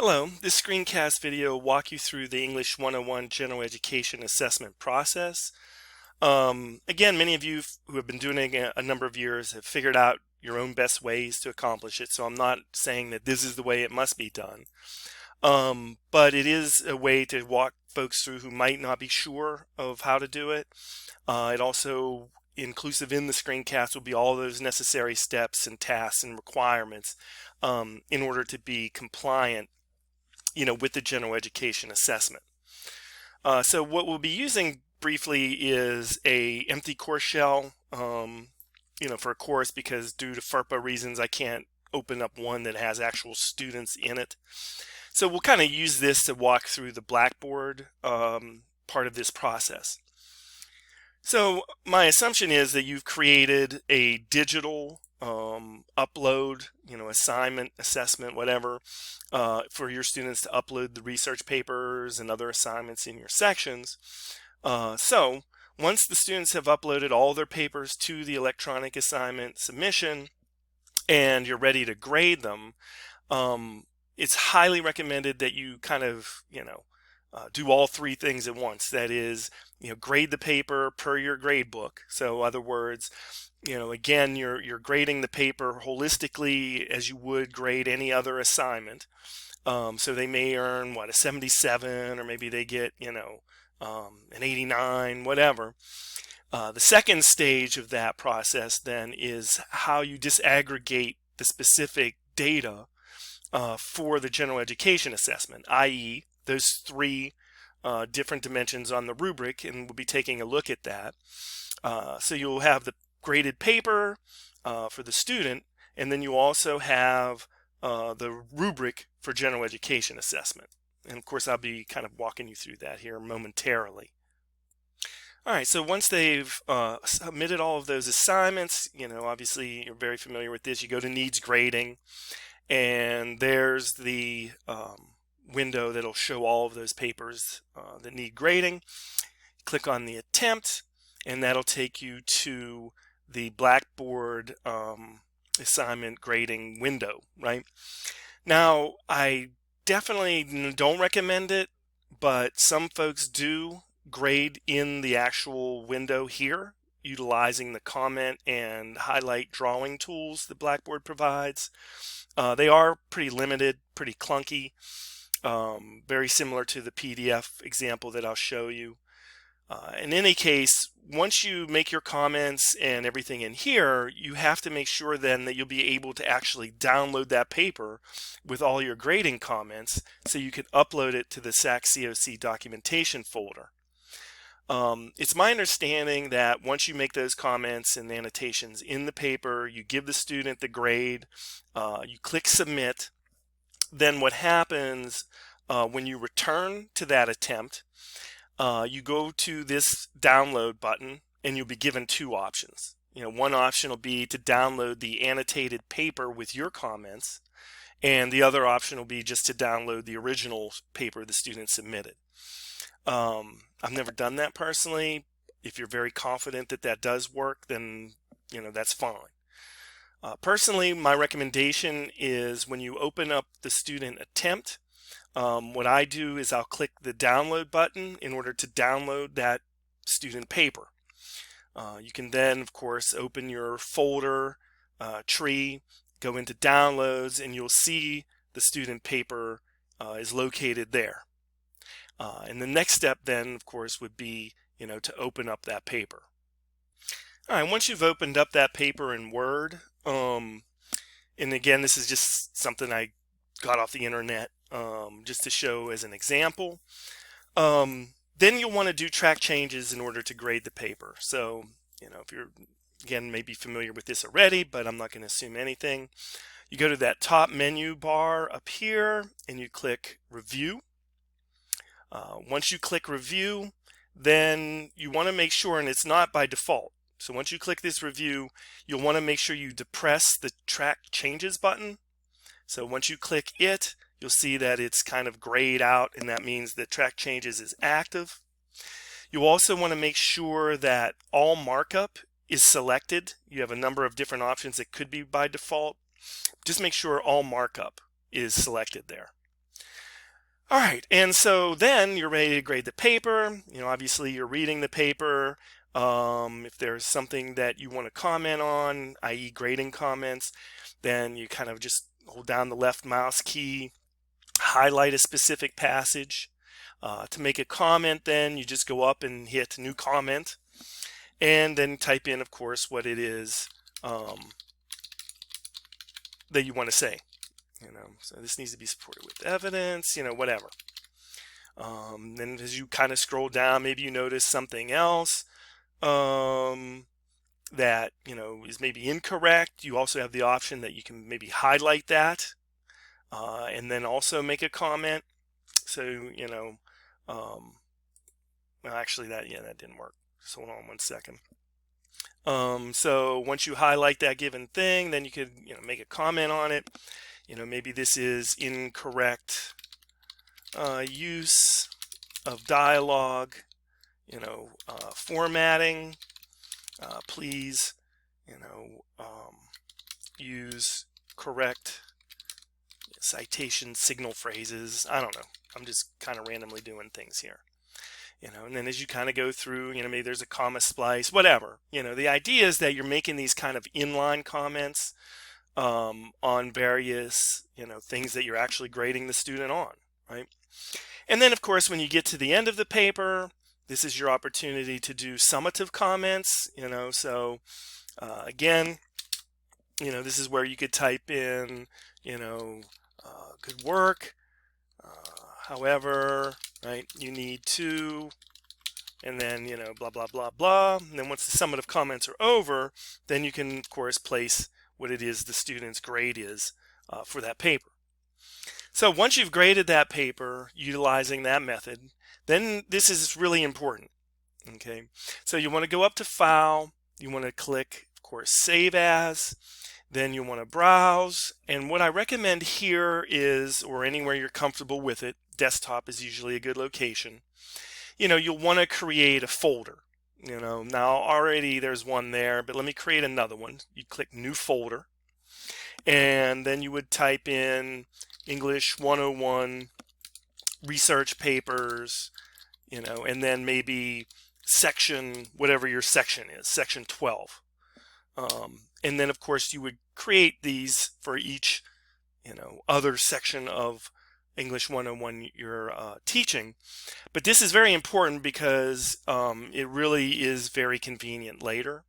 Hello, this screencast video will walk you through the English 101 General Education Assessment process. Again, many of you who have been doing it a number of years have figured out your own best ways to accomplish it, so I'm not saying that this is the way it must be done. But it is a way to walk folks through who might not be sure of how to do it. It also, inclusive in the screencast, will be all those necessary steps and tasks and requirements in order to be compliant with the general education assessment. So what we'll be using briefly is a empty course shell, for a course, because due to FERPA reasons, I can't open up one that has actual students in it. So we'll kind of use this to walk through the Blackboard part of this process. So my assumption is that you've created a digital upload, assignment, assessment, whatever, for your students to upload the research papers and other assignments in your sections. So once the students have uploaded all their papers to the electronic assignment submission and you're ready to grade them, it's highly recommended that you kind of, do all three things at once. That is, grade the paper per your grade book. So in other words, again, you're grading the paper holistically as you would grade any other assignment. So they may earn a 77, or maybe they get an 89, whatever. The second stage of that process then is how you disaggregate the specific data for the general education assessment, i.e. those three different dimensions on the rubric, and we'll be taking a look at that. So you'll have the graded paper for the student, and then you also have the rubric for general education assessment. And of course, I'll be kind of walking you through that here momentarily. All right, so once they've submitted all of those assignments, obviously you're very familiar with this. You go to needs grading, and there's the window that'll show all of those papers that need grading. Click on the attempt, and that'll take you to the Blackboard assignment grading window, right? Now, I definitely don't recommend it, but some folks do grade in the actual window here, utilizing the comment and highlight drawing tools that Blackboard provides. They are pretty limited, pretty clunky, very similar to the PDF example that I'll show you. In any case, once you make your comments and everything in here, you have to make sure then that you'll be able to actually download that paper with all your grading comments so you can upload it to the SAC COC documentation folder. It's my understanding that once you make those comments and annotations in the paper, you give the student the grade, you click submit, then what happens when you return to that attempt, you go to this download button and you'll be given two options. One option will be to download the annotated paper with your comments, and the other option will be just to download the original paper the student submitted. I've never done that personally. If you're very confident that that does work, then that's fine. Personally, my recommendation is when you open up the student attempt, what I do is I'll click the download button in order to download that student paper. You can then, of course, open your folder tree, go into downloads, and you'll see the student paper is located there. And the next step then, of course, would be to open up that paper. All right, once you've opened up that paper in Word, and again, this is just something I got off the internet just to show as an example. Then you'll want to do track changes in order to grade the paper. So, if you're, again, maybe familiar with this already, but I'm not going to assume anything. You go to that top menu bar up here and you click Review. Once you click Review, then you want to make sure, and it's not by default. So once you click this review, you'll want to make sure you depress the track changes button. So once you click it, you'll see that it's kind of grayed out, and that means that track changes is active. You also want to make sure that all markup is selected. You have a number of different options that could be by default. Just make sure all markup is selected there. All right, and so then you're ready to grade the paper. Obviously you're reading the paper. If there's something that you want to comment on, i.e. grading comments, then you kind of just hold down the left mouse key, highlight a specific passage. To make a comment, then you just go up and hit new comment, and then type in, of course, what it is that you want to say. So this needs to be supported with evidence, whatever. Then as you kind of scroll down, maybe you notice something else that is maybe incorrect. You also have the option that you can maybe highlight that and then also make a comment. So well, actually that didn't work. Just hold on one second. So once you highlight that given thing, then you could make a comment on it. Maybe this is incorrect use of dialogue, formatting. Please, use correct citation signal phrases. I don't know. I'm just kind of randomly doing things here. And then as you kind of go through, maybe there's a comma splice, whatever. The idea is that you're making these kind of inline comments on various, things that you're actually grading the student on, right? And then, of course, when you get to the end of the paper, this is your opportunity to do summative comments, so again, this is where you could type in, good work, however, right, you need to, and then, blah, blah, blah, blah. And then once the summative comments are over, then you can, of course, place what it is the student's grade is for that paper. So once you've graded that paper utilizing that method, then this is really important. Okay, so you want to go up to File, you want to click, of course, Save As, then you want to browse, and what I recommend here is, or anywhere you're comfortable with it, desktop is usually a good location, you'll want to create a folder. Now already there's one there, but let me create another one. You click New Folder, and then you would type in English 101 research papers, and then maybe section, whatever your section is, section 12. And then of course you would create these for each, other section of English 101 you're teaching. But this is very important because it really is very convenient later.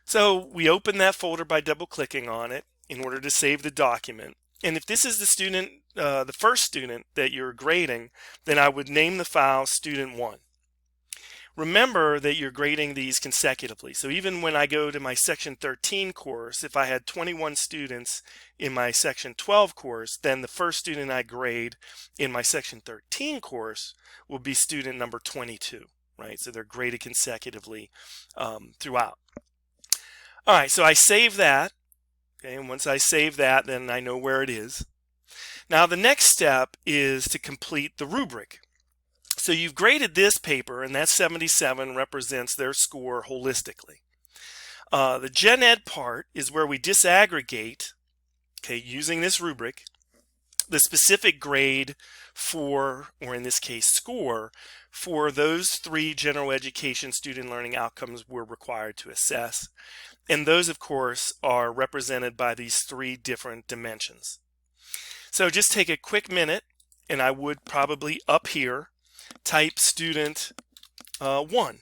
So we open that folder by double clicking on it in order to save the document. And if this is the student, the first student that you're grading, then I would name the file Student 1. Remember that you're grading these consecutively. So even when I go to my Section 13 course, if I had 21 students in my Section 12 course, then the first student I grade in my Section 13 course will be student number 22, right? So they're graded consecutively throughout. All right, so I save that. Okay, and once I save that, then I know where it is. Now the next step is to complete the rubric. So you've graded this paper, and that 77 represents their score holistically. The Gen Ed part is where we disaggregate, okay, using this rubric, the specific grade for, or in this case score, for those 3 general education student learning outcomes we're required to assess. And those, of course, are represented by these 3 different dimensions. So just take a quick minute, and I would probably up here type student 1.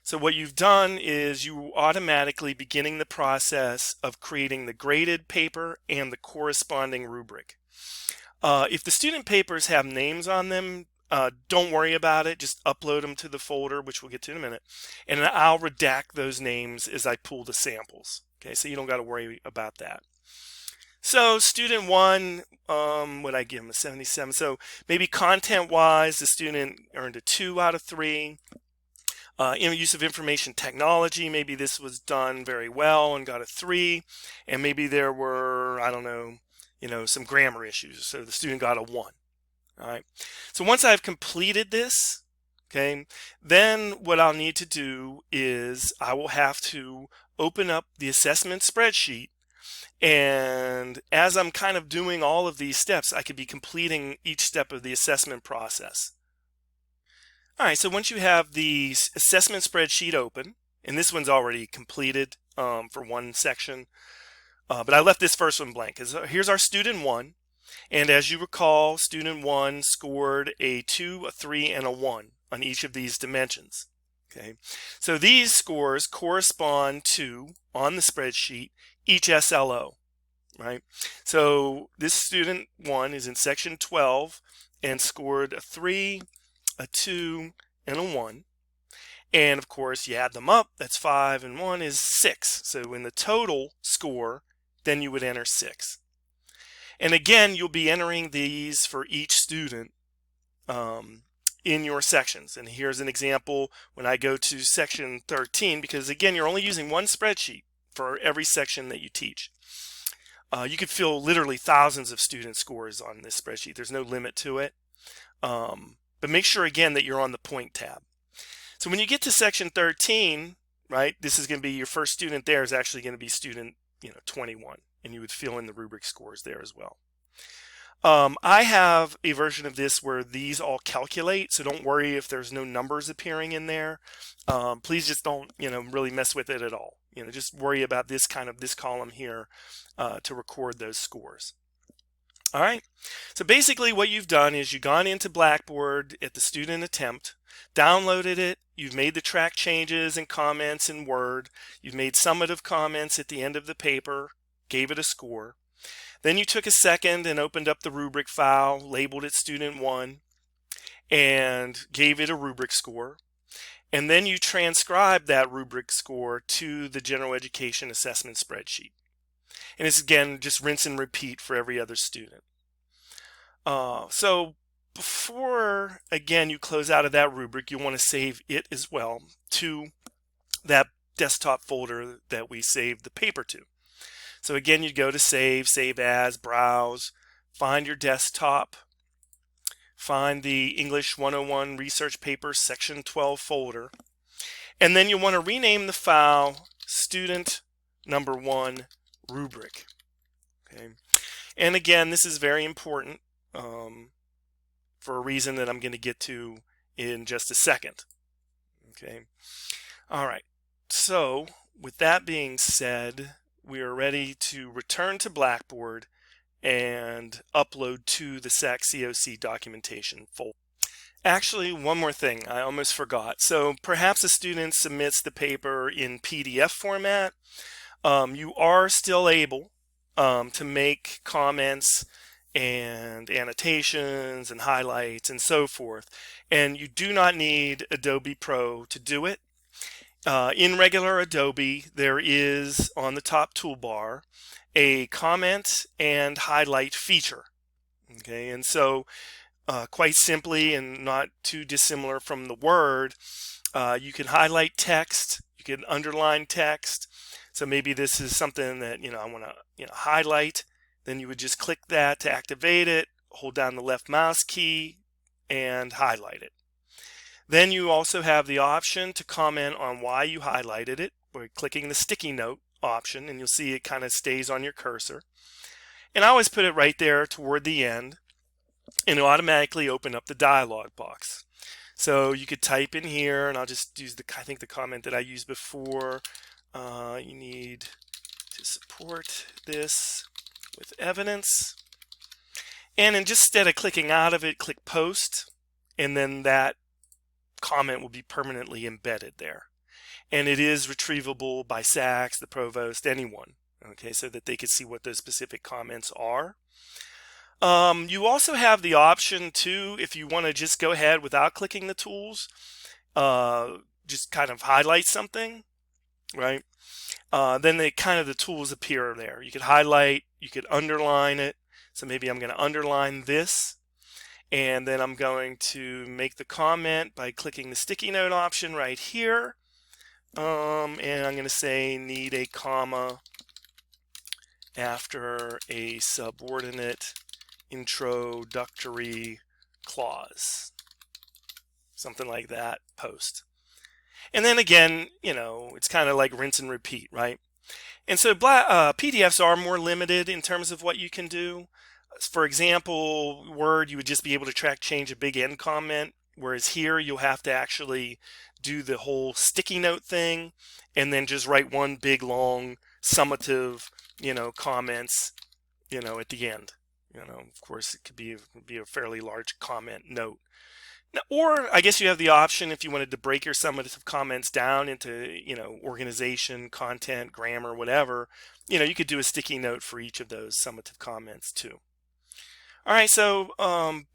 So what you've done is you automatically beginning the process of creating the graded paper and the corresponding rubric. If the student papers have names on them, don't worry about it. Just upload them to the folder, which we'll get to in a minute, and I'll redact those names as I pull the samples. Okay, so you don't got to worry about that. So student 1, what I give him a 77. So maybe content-wise, the student earned a 2 out of 3. Use of information technology, maybe this was done very well and got a 3, and maybe there were, I don't know, some grammar issues, so the student got a 1. All right. So once I've completed this, okay, then what I'll need to do is I will have to open up the assessment spreadsheet And as I'm kind of doing all of these steps, I could be completing each step of the assessment process. All right, so once you have the assessment spreadsheet open, and this one's already completed for one section, but I left this first one blank because here's our student one. And as you recall, student one scored a 2, a 3, and a 1 on each of these dimensions. Okay, so these scores correspond to, on the spreadsheet, each SLO, right? So this student one is in section 12 and scored a 3, a 2, and a 1. And of course, you add them up, that's 5, and 1 is 6. So in the total score, then you would enter 6. And again, you'll be entering these for each student in your sections. And here's an example when I go to section 13, because again, you're only using one spreadsheet for every section that you teach. You could fill literally thousands of student scores on this spreadsheet. There's no limit to it. But make sure again that you're on the point tab. So when you get to section 13, right, this is going to be your first student there is actually going to be student 21, and you would fill in the rubric scores there as well. I have a version of this where these all calculate, so don't worry if there's no numbers appearing in there. Please just don't really mess with it at all. Just worry about this column here to record those scores. All right, so basically what you've done is you've gone into Blackboard at the student attempt, downloaded it, you've made the track changes and comments in Word, you've made summative comments at the end of the paper, gave it a score. Then you took a second and opened up the rubric file, labeled it student 1, and gave it a rubric score. And then you transcribed that rubric score to the general education assessment spreadsheet. And it's again just rinse and repeat for every other student. So before again you close out of that rubric, you want to save it as well to that desktop folder that we saved the paper to. So again, you'd go to save as, browse, find your desktop, find the English 101 research paper section 12 folder, and then you want to rename the file student number 1 rubric. Okay, and again, this is very important for a reason that I'm going to get to in just a second. Okay, all right, so with that being said, we are ready to return to Blackboard and upload to the SAC COC documentation folder. Actually, one more thing I almost forgot. So perhaps a student submits the paper in PDF format. You are still able to make comments and annotations and highlights and so forth. And you do not need Adobe Pro to do it. In regular Adobe, there is on the top toolbar a comment and highlight feature. Okay, and so quite simply and not too dissimilar from the Word, you can highlight text, you can underline text. So maybe this is something that I want to highlight. Then you would just click that to activate it, hold down the left mouse key, and highlight it. Then you also have the option to comment on why you highlighted it by clicking the sticky note option, and you'll see it kind of stays on your cursor. And I always put it right there toward the end, and it'll automatically open up the dialog box. So you could type in here, and I'll just use the comment that I used before. You need to support this with evidence. And then just instead of clicking out of it, click post, and then that comment will be permanently embedded there. And it is retrievable by SACs, the provost, anyone, okay, so that they can see what those specific comments are. You also have the option too, if you want to just go ahead without clicking the tools, just kind of highlight something, right? Then the tools appear there. You could highlight, you could underline it. So maybe I'm going to underline this, and then I'm going to make the comment by clicking the sticky note option right here. And I'm going to say need a comma after a subordinate introductory clause. Something like that, post. And then again, it's kind of like rinse and repeat, right? And so PDFs are more limited in terms of what you can do. For example, Word, you would just be able to track change a big end comment, whereas here you'll have to actually do the whole sticky note thing and then just write one big long summative, comments, at the end. Of course, it could be a fairly large comment note. Now, or I guess you have the option if you wanted to break your summative comments down into, organization, content, grammar, whatever, you could do a sticky note for each of those summative comments too. All right, so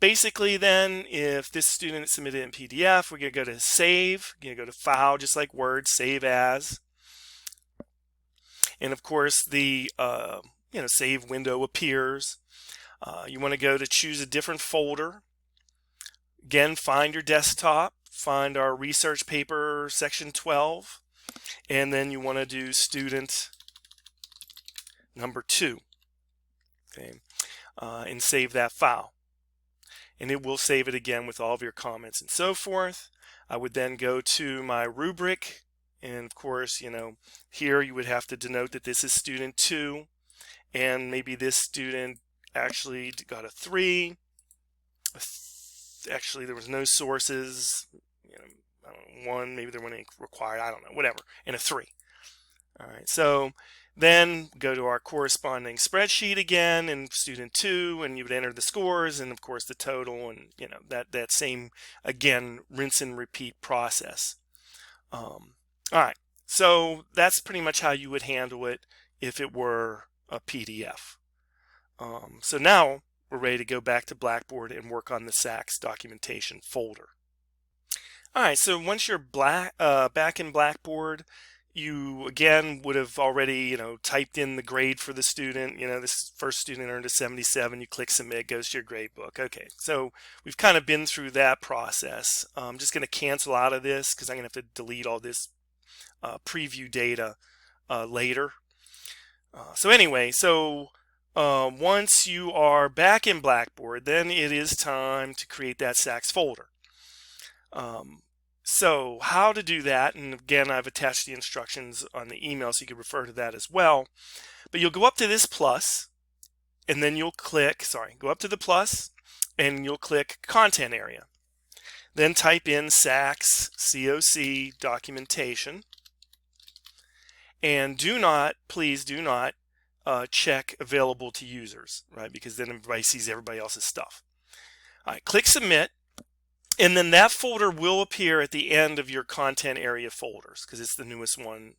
basically then, if this student submitted in PDF, we're going to go to Save, we're going to go to File, just like Word, Save As. And of course, the Save window appears. You want to go to choose a different folder. Again, find your desktop, find our research paper section 12, and then you want to do student number 2, okay, and save that file. And it will save it again with all of your comments and so forth. I would then go to my rubric, and of course, here you would have to denote that this is student 2, and maybe this student actually got a 3. Actually, there was no sources, I don't know, 1, maybe there weren't any required, I don't know, whatever, and a 3. All right, so then go to our corresponding spreadsheet again in student 2, and you would enter the scores and of course the total, and that same, again, rinse and repeat process. All right, so that's pretty much how you would handle it if it were a PDF. So now we're ready to go back to Blackboard and work on the SACS documentation folder. All right, so once you're back in Blackboard, you again would have already typed in the grade for the student. This first student earned a 77. You click submit, goes to your grade book. Okay, so we've kind of been through that process. I'm just going to cancel out of this because I'm going to have to delete all this preview data later. So anyway, once you are back in Blackboard, then it is time to create that SACS folder. So how to do that, and again, I've attached the instructions on the email so you can refer to that as well. But you'll go up to this plus, and then you'll click, go up to the plus, and you'll click Content Area. Then type in SACS COC documentation. And please do not check available to users, right? Because then everybody sees everybody else's stuff. All right, click submit, and then that folder will appear at the end of your content area folders because it's the newest one,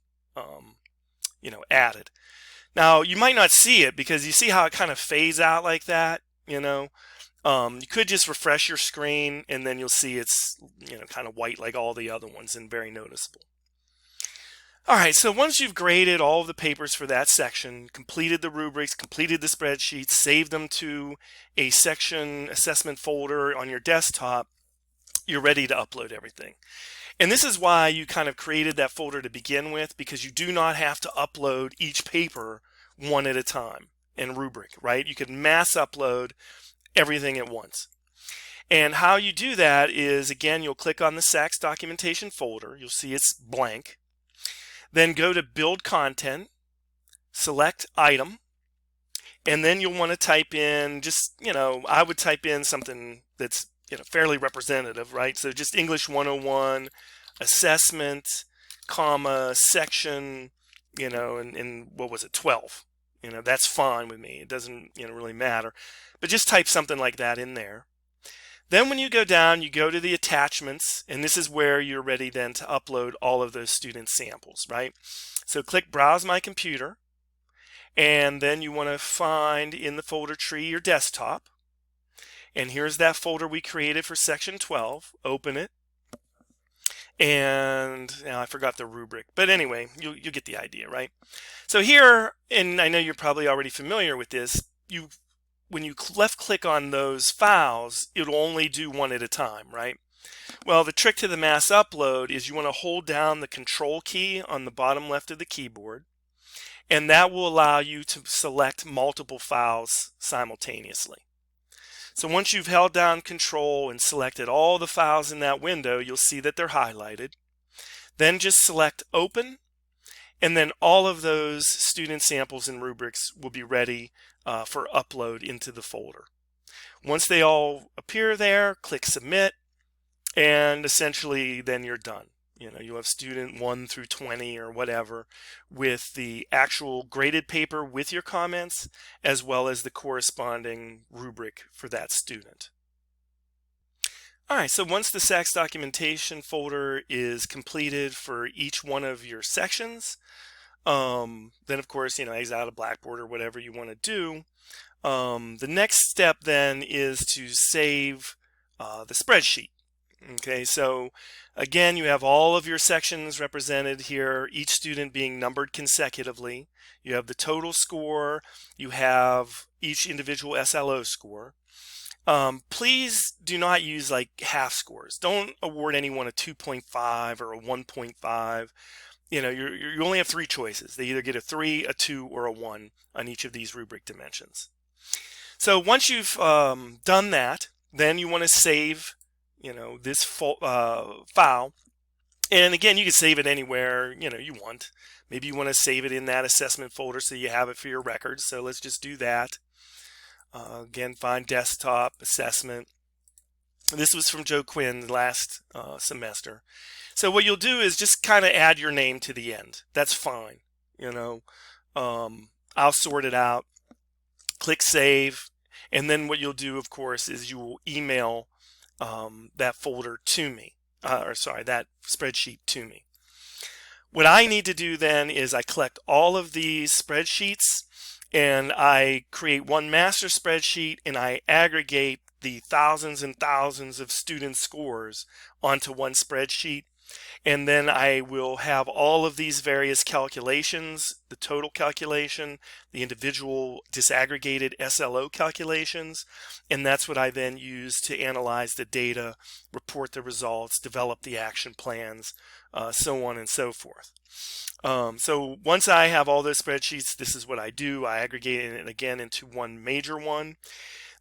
added. Now you might not see it because you see how it kind of fades out like that. You could just refresh your screen and then you'll see it's kind of white like all the other ones and very noticeable. All right, so once you've graded all of the papers for that section, completed the rubrics, completed the spreadsheets, saved them to a section assessment folder on your desktop, you're ready to upload everything. And this is why you kind of created that folder to begin with, because you do not have to upload each paper one at a time in rubric, right? You could mass upload everything at once. And how you do that is, again, you'll click on the SACS documentation folder. You'll see it's blank. Then go to Build Content, select Item, and then you'll want to type in I would type in something that's fairly representative, right? So just English 101, assessment, comma, section, and what was it, 12. That's fine with me. It doesn't really matter. But just type something like that in there. Then when you go down, you go to the attachments, and this is where you're ready then to upload all of those student samples, right? So click Browse My Computer, and then you want to find in the folder tree your desktop. And here's that folder we created for section 12. Open it. And now I forgot the rubric, but anyway, you get the idea, right? So here, and I know you're probably already familiar with this, when you left click on those files, it'll only do one at a time, right? Well, the trick to the mass upload is you want to hold down the control key on the bottom left of the keyboard, and that will allow you to select multiple files simultaneously. So once you've held down control and selected all the files in that window, you'll see that they're highlighted. Then just select Open, And then all of those student samples and rubrics will be ready for upload into the folder. Once they all appear there, click submit, and essentially then you're done. You have student 1 through 20 or whatever with the actual graded paper with your comments, as well as the corresponding rubric for that student. All right, so once the SACS documentation folder is completed for each one of your sections, then of course, exit out of Blackboard or whatever you want to do. The next step then is to save the spreadsheet. Okay, so again, you have all of your sections represented here, each student being numbered consecutively. You have the total score, you have each individual SLO score. Please do not use like half scores. Don't award anyone a 2.5 or a 1.5. You only have 3 choices. They either get a 3, a 2, or a 1 on each of these rubric dimensions. So once you've done that, then you want to save this file. And again, you can save it anywhere you want. Maybe you want to save it in that assessment folder so you have it for your records. So let's just do that. Again, find desktop assessment. This was from Joe Quinn last semester. So what you'll do is just kind of add your name to the end. That's fine. I'll sort it out. Click save, and then what you'll do, of course, is you will email that folder to me, that spreadsheet to me. What I need to do then is I collect all of these spreadsheets and I create one master spreadsheet, and I aggregate the thousands and thousands of student scores onto one spreadsheet. And then I will have all of these various calculations, the total calculation, the individual disaggregated SLO calculations, and that's what I then use to analyze the data, report the results, develop the action plans, so on and so forth. So once I have all those spreadsheets, this is what I do. I aggregate it again into one major one.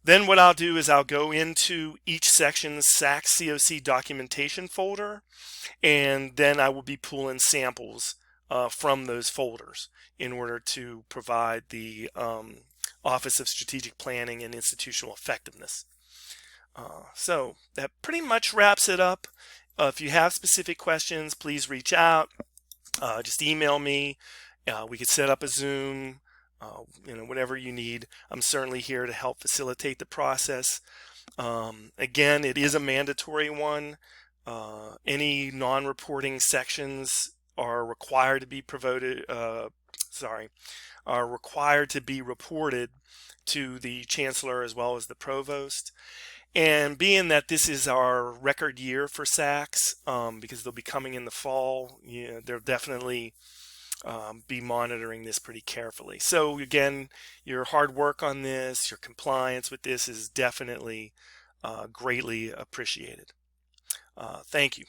Then what I'll do is I'll go into each section's SACS COC documentation folder, and then I will be pulling samples from those folders in order to provide the Office of Strategic Planning and Institutional Effectiveness. So that pretty much wraps it up. If you have specific questions, please reach out. Just email me. We could set up a Zoom. Whatever you need. I'm certainly here to help facilitate the process. Again, it is a mandatory one. Any non-reporting sections are required to be reported to the chancellor as well as the provost. And being that this is our record year for SACS, because they'll be coming in the fall, they'll definitely be monitoring this pretty carefully. So again, your hard work on this, your compliance with this is definitely greatly appreciated. Thank you.